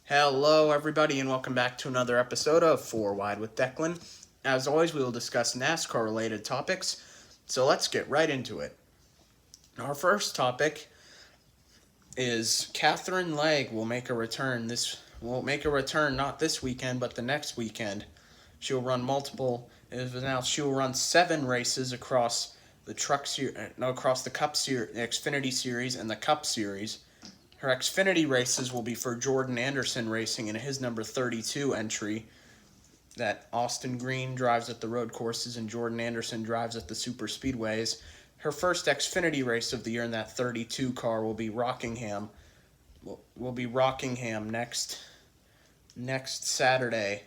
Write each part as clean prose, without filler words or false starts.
Hello, everybody, and welcome back to another episode of Wide with Declan. As always, we will discuss NASCAR-related topics, so let's get right into it. Our first topic is Catherine Legg will make a return. Not this weekend, but the next weekend. She'll run multiple. It is announced she will run 7 races across the across the Cup Series, the Xfinity Series, and the Cup Series. Her Xfinity races will be for Jordan Anderson Racing in his number 32 entry that Austin Green drives at the road courses and Jordan Anderson drives at the super speedways. Her first Xfinity race of the year in that 32 car will be Rockingham. Will be Rockingham next Saturday.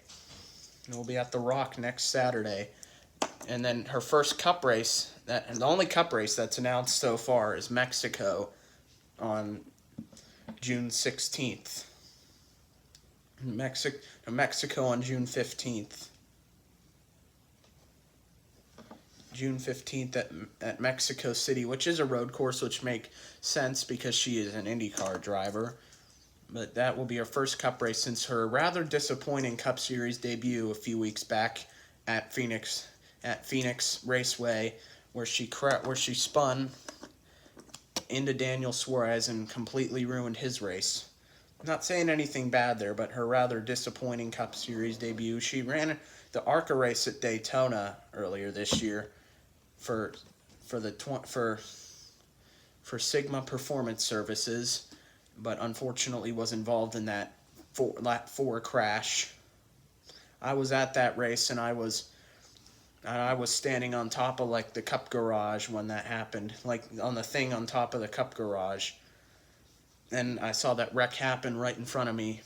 And we'll be at the Rock next Saturday. And then her first Cup race, and the only Cup race that's announced so far, is Mexico on June 16th. Mexico on June 15th. June 15th at Mexico City, which is a road course, which makes sense because she is an IndyCar driver. But that will be her first Cup race since her rather disappointing Cup Series debut a few weeks back at Phoenix Raceway, where she spun into Daniel Suarez and completely ruined his race. Not saying anything bad there, but her rather disappointing Cup Series debut. She ran the ARCA race at Daytona earlier this year for Sigma Performance Services, but unfortunately was involved in that lap 4 crash. I was at that race, and I was standing on top of the Cup garage when that happened, on the thing on top of the Cup garage. And I saw that wreck happen right in front of me.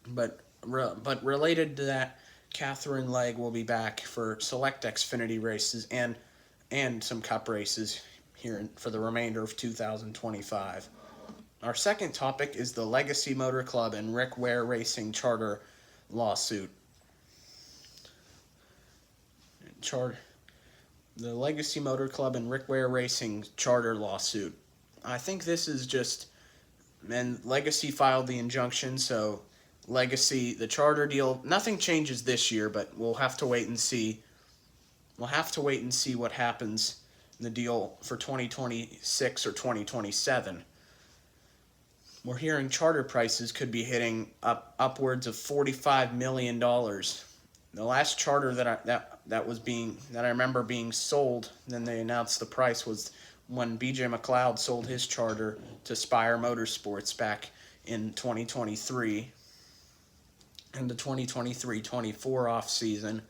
But related to that, Catherine Legg will be back for select Xfinity races and some Cup races here for the remainder of 2025. Our second topic is the Legacy Motor Club and Rick Ware Racing charter lawsuit. The Legacy Motor Club and Rick Ware Racing charter lawsuit. I think this is just, and Legacy filed the injunction, so Legacy, the charter deal, nothing changes this year, but we'll have to wait and see. We'll have to wait and see what happens in the deal for 2026 or 2027. We're hearing charter prices could be hitting upwards of $45 million. The last charter that I remember being sold, then they announced the price, was when BJ McLeod sold his charter to Spire Motorsports back in 2023, in the 2023-24 off season,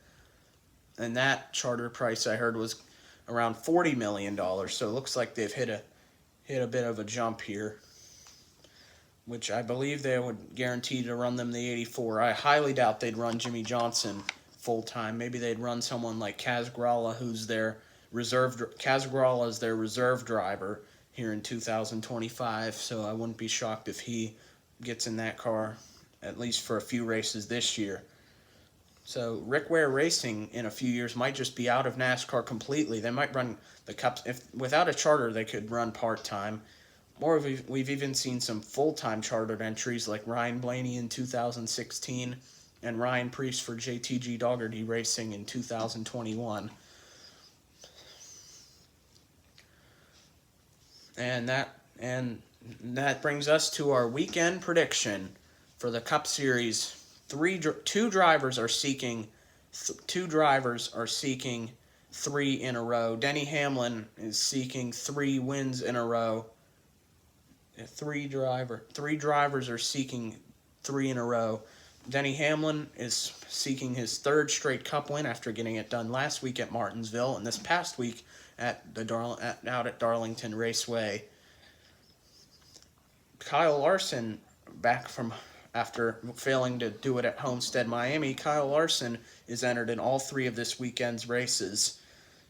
and that charter price I heard was around $40 million. So it looks like they've hit a bit of a jump here, which I believe they would guarantee to run them the 84. I highly doubt they'd run Jimmy Johnson full-time. Maybe they'd run someone like Kaz Grala, who's their Kaz Grala is their reserve driver here in 2025, so I wouldn't be shocked if he gets in that car, at least for a few races this year. So Rick Ware Racing in a few years might just be out of NASCAR completely. They might run the Cups. Without a charter, they could run part-time. Or we've even seen some full-time chartered entries like Ryan Blaney in 2016 and Ryan Preece for JTG Dougherty Racing in 2021. And that brings us to our weekend prediction for the Cup Series. Two drivers are seeking 3 in a row. Denny Hamlin is seeking 3 wins in a row. Three drivers are seeking 3 in a row. Denny Hamlin is seeking his 3rd straight Cup win after getting it done last week at Martinsville and this past week out at Darlington Raceway. Kyle Larson, back from after failing to do it at Homestead, Miami, Kyle Larson is entered in all 3 of this weekend's races.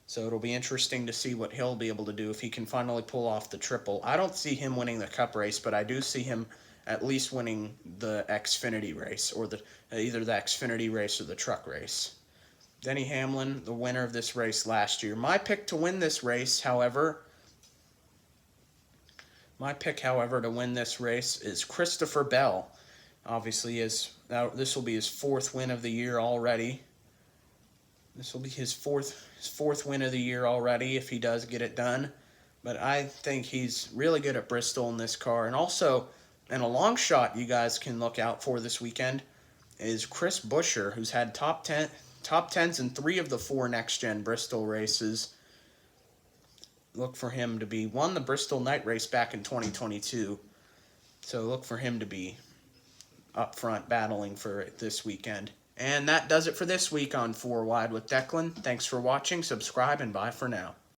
So it'll be interesting to see what he'll be able to do if he can finally pull off the triple. I don't see him winning the Cup race, but I do see him at least winning the Xfinity race, or either the Xfinity race or the truck race. Denny Hamlin, the winner of this race last year. My pick to win this race, however, to win this race is Christopher Bell. Obviously, this will be his 4th win of the year already. This will be his fourth win of the year already if he does get it done. But I think he's really good at Bristol in this car. And also, in a long shot you guys can look out for this weekend is Chris Buescher, who's had top 10s in 3 of the 4 next-gen Bristol races. Look for him to be won the Bristol night race back in 2022. So look for him to be up front battling for it this weekend. And that does it for this week on 4 Wide with Declan. Thanks for watching, subscribe, and bye for now.